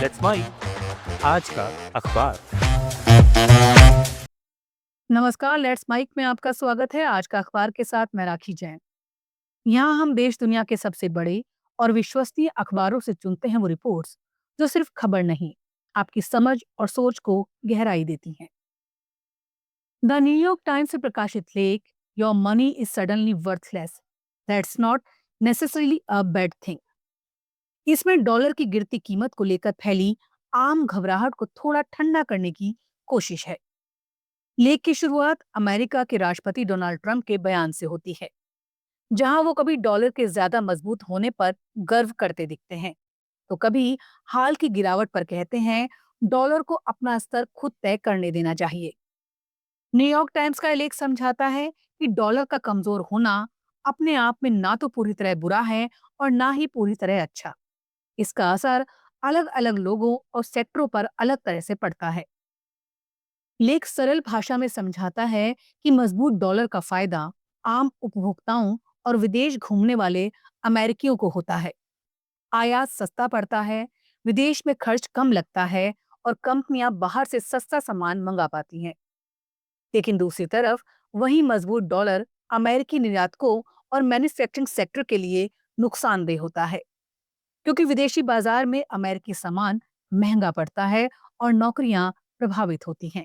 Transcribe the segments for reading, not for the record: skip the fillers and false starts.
Let's mic आज का अखबार। नमस्कार, लेट्स माइक में आपका स्वागत है। आज का अखबार के साथ मैं राखी जैन। यहाँ हम देश दुनिया के सबसे बड़े और विश्वसनीय अखबारों से चुनते हैं वो रिपोर्ट्स जो सिर्फ खबर नहीं, आपकी समझ और सोच को गहराई देती हैं। द न्यूयॉर्क टाइम्स से प्रकाशित लेख your money is suddenly worthless, that's not necessarily a bad thing. इसमें डॉलर की गिरती कीमत को लेकर फैली आम घबराहट को थोड़ा ठंडा करने की कोशिश है। लेख की शुरुआत अमेरिका के राष्ट्रपति डोनाल्ड ट्रंप के बयान से होती है, जहां वो कभी डॉलर के ज्यादा मजबूत होने पर गर्व करते दिखते हैं, तो कभी हाल की गिरावट पर कहते हैं डॉलर को अपना स्तर खुद तय करने देना चाहिए। न्यूयॉर्क टाइम्स का ये लेख समझाता है कि डॉलर का कमजोर होना अपने आप में ना तो पूरी तरह बुरा है और ना ही पूरी तरह अच्छा। इसका असर अलग अलग लोगों और सेक्टरों पर अलग तरह से पड़ता है। लेख सरल भाषा में समझाता है कि मजबूत डॉलर का फायदा आम उपभोक्ताओं और विदेश घूमने वाले अमेरिकियों को होता है। आयात सस्ता पड़ता है, विदेश में खर्च कम लगता है और कंपनियां बाहर से सस्ता सामान मंगा पाती हैं। लेकिन दूसरी तरफ वही मजबूत डॉलर अमेरिकी निर्यातकों और मैन्युफैक्चरिंग सेक्टर के लिए नुकसानदेह होता है, क्योंकि विदेशी बाजार में अमेरिकी सामान महंगा पड़ता है और नौकरियां प्रभावित होती हैं।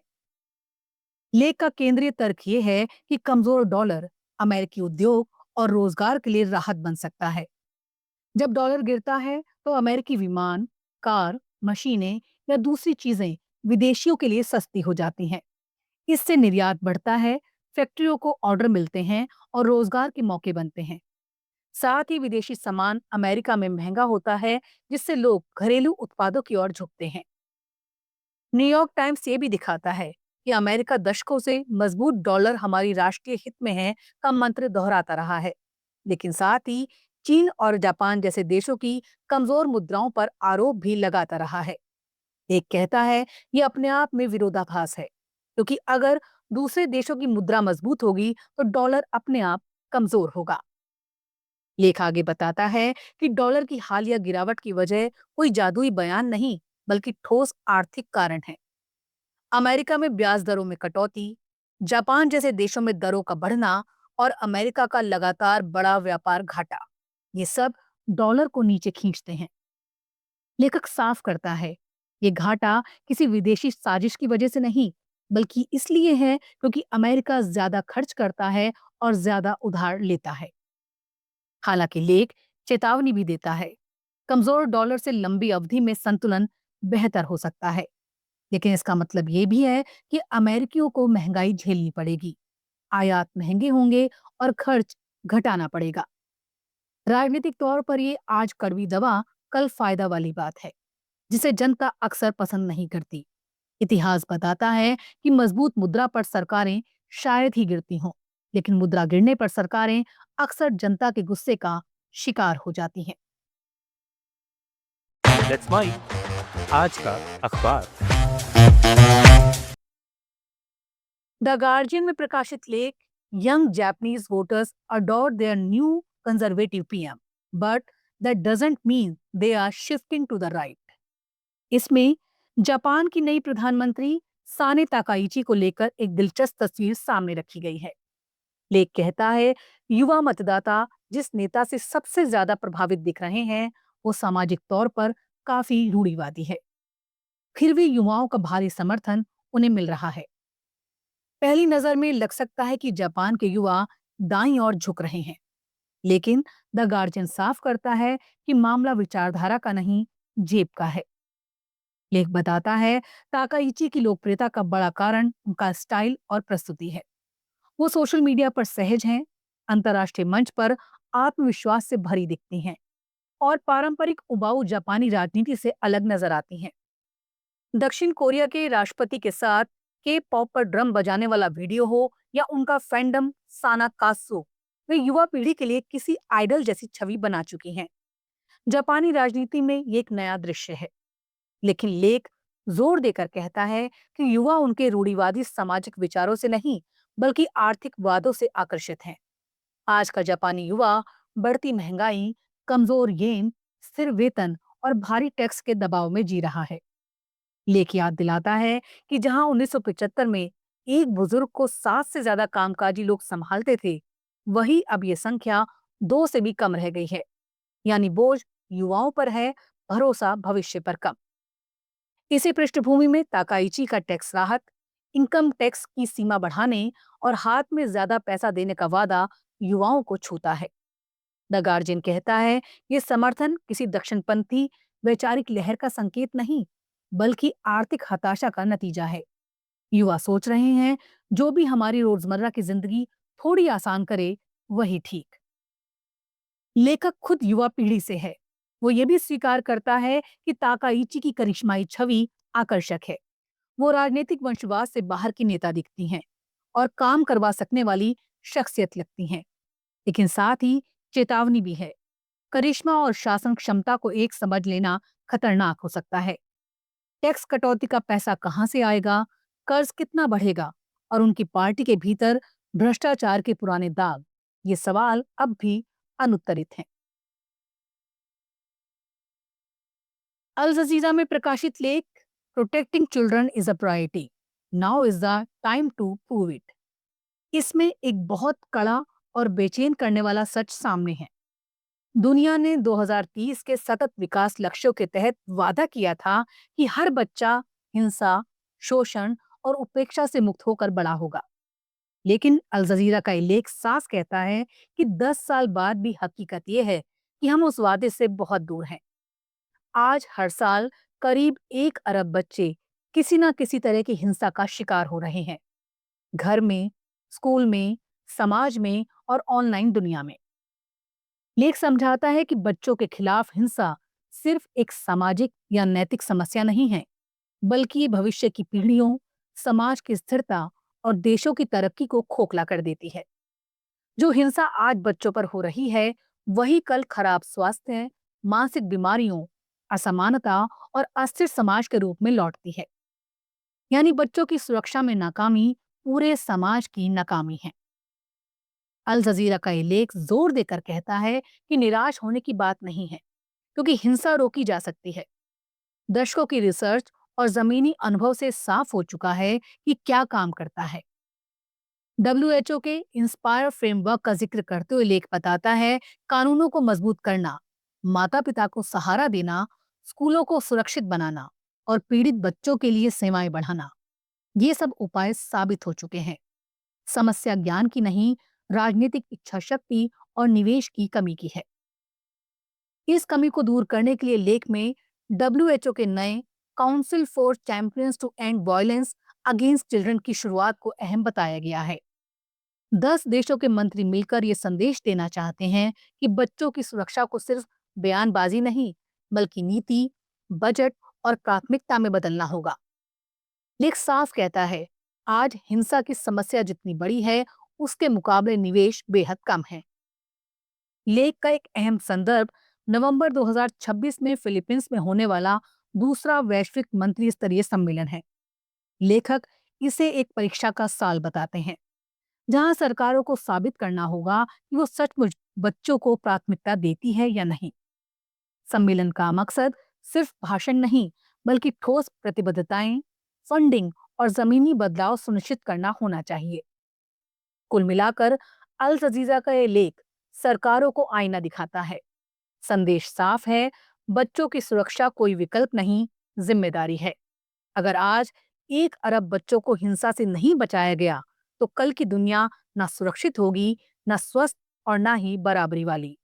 लेख का केंद्रीय तर्क ये है कि कमजोर डॉलर अमेरिकी उद्योग और रोजगार के लिए राहत बन सकता है। जब डॉलर गिरता है तो अमेरिकी विमान, कार, मशीनें या दूसरी चीजें विदेशियों के लिए सस्ती हो जाती हैं। इससे निर्यात बढ़ता है, फैक्ट्रियों को ऑर्डर मिलते हैं और रोजगार के मौके बनते हैं। साथ ही विदेशी सामान अमेरिका में महंगा होता है, जिससे लोग घरेलू उत्पादों की ओर झुकते हैं। न्यूयॉर्क टाइम्स ये भी दिखाता है कि अमेरिका दशकों से मजबूत डॉलर हमारी राष्ट्रीय हित में है का मंत्र दोहराता रहा है, लेकिन साथ ही चीन और जापान जैसे देशों की कमजोर मुद्राओं पर आरोप भी लगाता रहा है। एक कहता है ये अपने आप में विरोधाभास है, क्योंकि अगर दूसरे देशों की मुद्रा मजबूत होगी तो डॉलर अपने आप कमजोर होगा। लेख आगे बताता है कि डॉलर की हालिया गिरावट की वजह कोई जादुई बयान नहीं, बल्कि ठोस आर्थिक कारण है। अमेरिका में ब्याज दरों में कटौती, जापान जैसे देशों में दरों का बढ़ना और अमेरिका का लगातार बड़ा व्यापार घाटा, ये सब डॉलर को नीचे खींचते हैं। लेखक साफ करता है ये घाटा किसी विदेशी साजिश की वजह से नहीं, बल्कि इसलिए है क्योंकि अमेरिका ज्यादा खर्च करता है और ज्यादा उधार लेता है। हालांकि लेख चेतावनी भी देता है, कमजोर डॉलर से लंबी अवधि में संतुलन बेहतर हो सकता है, लेकिन इसका मतलब ये भी है कि अमेरिकियों को महंगाई झेलनी पड़ेगी, आयात महंगे होंगे और खर्च घटाना पड़ेगा। राजनीतिक तौर पर ये आज कड़वी दवा, कल फायदा वाली बात है, जिसे जनता अक्सर पसंद नहीं करती। इतिहास बताता है कि मजबूत मुद्रा पर सरकारें शायद ही गिरती हों, लेकिन मुद्रा गिरने पर सरकारें अक्सर जनता के गुस्से का शिकार हो जाती हैं। लेट्स माइक आज का अखबार। द गार्जियन में प्रकाशित लेख young Japanese voters adore their new conservative PM, but that doesn't mean they are shifting to the right. इसमें जापान की नई प्रधानमंत्री साने ताकाइची को लेकर एक दिलचस्प तस्वीर सामने रखी गई है। लेख कहता है युवा मतदाता जिस नेता से सबसे ज्यादा प्रभावित दिख रहे हैं, वो सामाजिक तौर पर काफी रूढ़िवादी है, फिर भी युवाओं का भारी समर्थन उन्हें मिल रहा है। पहली नजर में लग सकता है कि जापान के युवा दाईं ओर झुक रहे हैं, लेकिन द गार्जियन साफ करता है कि मामला विचारधारा का नहीं, जेब का है। लेख बताता है ताकाइची की लोकप्रियता का बड़ा कारण उनका स्टाइल और प्रस्तुति है। वो सोशल मीडिया पर सहज हैं, अंतर्राष्ट्रीय मंच पर आत्मविश्वास से भरी दिखती हैं और पारंपरिक उबाऊ जापानी राजनीति से अलग नजर आती हैं। दक्षिण कोरिया के राष्ट्रपति के साथ के पॉप पर ड्रम बजाने वाला वीडियो हो या उनका फैंडम साना कासो, वे युवा पीढ़ी के लिए किसी आइडल जैसी छवि बना चुकी हैं। जापानी राजनीति में ये एक नया दृश्य है, लेकिन लेख जोर देकर कहता है कि युवा उनके रूढ़िवादी सामाजिक विचारों से नहीं, बल्कि आर्थिक वादों से आकर्षित हैं। आज का जापानी युवा बढ़ती महंगाई, कमजोर येन, स्थिर वेतन और भारी टैक्स के दबाव में जी रहा है। लेख याद दिलाता है कि जहां 1975 में एक बुजुर्ग को 7 से ज्यादा कामकाजी लोग संभालते थे, वही अब ये संख्या 2 से भी कम रह गई है। यानी बोझ युवाओं पर है, भरोसा भविष्य पर कम। इसी पृष्ठभूमि में ताकाइची का टैक्स राहत, इनकम टैक्स की सीमा बढ़ाने और हाथ में ज्यादा पैसा देने का वादा युवाओं को छूता है। द गार्जियन कहता है, ये समर्थन किसी दक्षिणपंथी वैचारिक लहर का संकेत नहीं, बल्कि आर्थिक हताशा का नतीजा है। युवा सोच रहे हैं, जो भी हमारी रोजमर्रा की जिंदगी थोड़ी आसान करे, वही ठीक। लेखक खुद युवा पीढ़ी से है। वो ये भी स्वीकार करता है कि ताकाइची की करिश्माई छवि आकर्षक है। वो राजनीतिक वंशवाद से बाहर की नेता दिखती हैं और काम करवा सकने वाली शख्सियत लगती हैं। लेकिन साथ ही चेतावनी भी है। करिश्मा और शासन क्षमता को एक समझ लेना खतरनाक हो सकता है। टैक्स कटौती का पैसा कहां से आएगा, कर्ज कितना बढ़ेगा और उनकी पार्टी के भीतर भ्रष्टाचार के पुराने दाग, ये सवाल अब भी अनुत्तरित हैं। अल जजीरा में प्रकाशित लेख protecting children is a priority, now is the time to prove it. इसमें एक बहुत कड़ा और बेचैन करने वाला सच सामने है। दुनिया ने 2030 के सतत विकास लक्ष्यों के तहत वादा किया था कि हर बच्चा हिंसा, शोषण और उपेक्षा से मुक्त होकर बड़ा होगा। लेकिन अल जजीरा का ये लेख साफ कहता है कि 10 साल बाद भी हकीकत यह है कि हम उस वादे से बहुत दूर हैं। आज हर साल करीब 1 अरब बच्चे किसी न किसी तरह की हिंसा का शिकार हो रहे हैं। घर में, स्कूल में, समाज में और ऑनलाइन दुनिया में। लेख समझाता है कि बच्चों के खिलाफ हिंसा सिर्फ एक सामाजिक या नैतिक समस्या नहीं है, बल्कि ये भविष्य की पीढ़ियों, समाज की स्थिरता और देशों की तरक्की को खोखला कर देती है। जो हिंसा आज बच्चों पर हो रही है, वही कल खराब स्वास्थ्य, मानसिक बीमारियों, असमानता और अस्थिर समाज के रूप में लौटती है। यानी बच्चों की सुरक्षा में नाकामी पूरे समाज की नाकामी है। अल जजीरा का ये लेख जोर देकर कहता है कि निराश होने की बात नहीं है, क्योंकि हिंसा रोकी जा सकती है। दशकों की रिसर्च और जमीनी अनुभव से साफ हो चुका है कि क्या काम करता है। WHO के इंस्पायर फ्रेमवर्क का जिक्र करते हुए लेख बताता है, कानूनों को मजबूत करना, माता पिता को सहारा देना, स्कूलों को सुरक्षित बनाना और पीड़ित बच्चों के लिए सेवाएं बढ़ाना, ये सब उपाय साबित हो चुके हैं। समस्या ज्ञान की नहीं, राजनीतिक इच्छा शक्ति और निवेश की कमी की है। इस कमी को दूर करने के लिए लेख में WHO के नए council for champions to end violence against children की शुरुआत को अहम बताया गया है। 10 देशों के मंत्री मिलकर ये संदेश देना चाहते हैं कि बच्चों की सुरक्षा को सिर्फ बयानबाजी नहीं, बल्कि नीति, बजट और प्राथमिकता में बदलना होगा। लेख साफ कहता है, आज हिंसा की समस्या जितनी बड़ी है, उसके मुकाबले निवेश बेहद कम है। लेख का एक अहम संदर्भ नवंबर 2026 में फिलीपींस में होने वाला दूसरा वैश्विक मंत्री स्तरीय सम्मेलन है। लेखक इसे एक परीक्षा का साल बताते हैं, जहां सरकारों को साबित करना होगा कि वो सचमुच बच्चों को प्राथमिकता देती है या नहीं। सम्मेलन का मकसद सिर्फ भाषण नहीं, बल्कि ठोस प्रतिबद्धताएं, फंडिंग और जमीनी बदलाव सुनिश्चित करना होना चाहिए। कुल मिलाकर अल जजीरा का ये लेख सरकारों को आईना दिखाता है। संदेश साफ है, बच्चों की सुरक्षा कोई विकल्प नहीं, जिम्मेदारी है। अगर आज 1 अरब बच्चों को हिंसा से नहीं बचाया गया, तो कल की दुनिया ना सुरक्षित होगी, ना स्वस्थ और ना ही बराबरी वाली।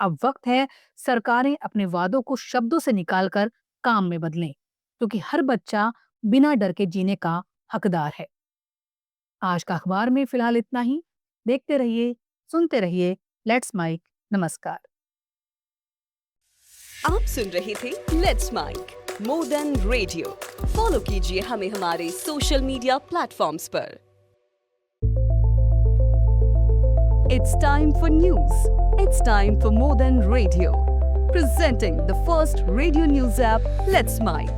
अब वक्त है सरकारें अपने वादों को शब्दों से निकालकर काम में बदलें, क्योंकि हर बच्चा बिना डर के जीने का हकदार है। आज का अखबार में फिलहाल इतना ही। देखते रहिए, सुनते रहिए लेट्स माइक। नमस्कार। आप सुन रहे थे let's mic more than radio. Follow कीजिए हमें हमारे सोशल मीडिया प्लेटफॉर्म्स पर। It's time for news. It's time for more than radio. Presenting the first radio news app, Let's Mic.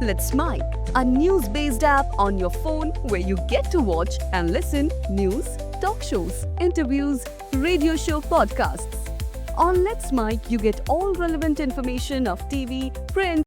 Let's Mic, a news-based app on your phone where you get to watch and listen news, talk shows, interviews, radio show podcasts. On Let's Mike, you get all relevant information of TV, print,